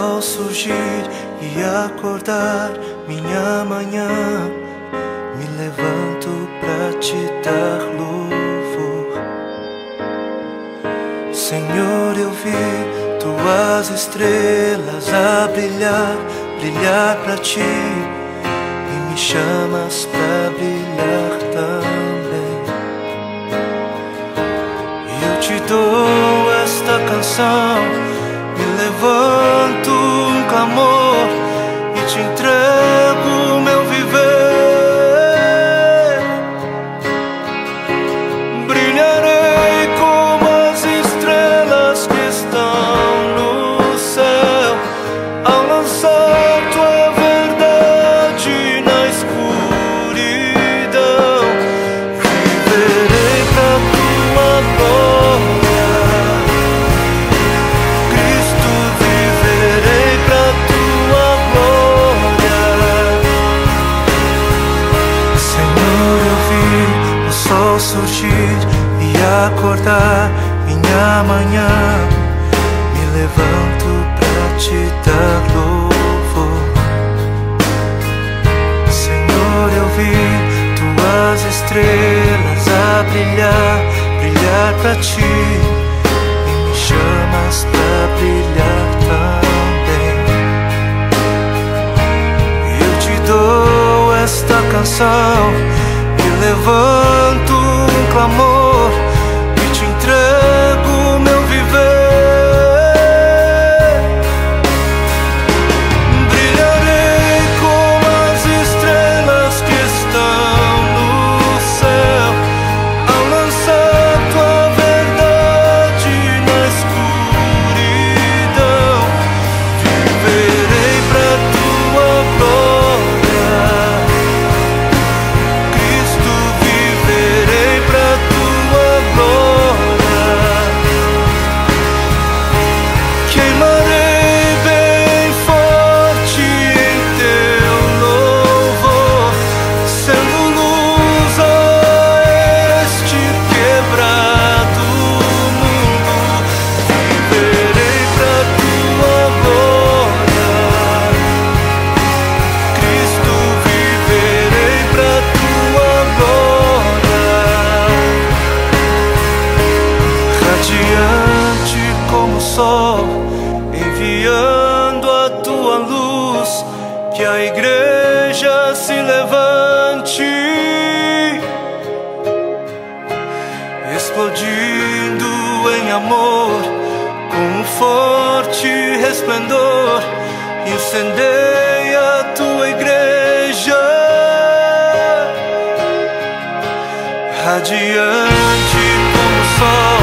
sol surgir e acordar minha manhã, me levanto pra te dar louvor. Senhor, eu vi tuas estrelas a brilhar, brilhar pra ti, e me chamas pra brilhar também. E eu te dou esta canção, me levanto um clamor e te entrego meu viver. Brilharei como as estrelas que estão no céu, ao lançar tua verdade na escuridão. Viverei pra tua glória, surgir e acordar minha manhã, me levanto pra te dar louvor. Senhor, eu vi tuas estrelas a brilhar, brilhar pra ti, e me chamas pra brilhar também. Eu te dou esta canção, me levanto um clamor e te entrego meu viver. Brilharei como as estrelas que estão no céu, ao lançar tua verdade na escuridão. Viverei pra tua glória, como o sol, enviando a tua luz, que a igreja se levante, explodindo em amor, com um forte resplendor, incendeia a tua igreja, radiante como o sol,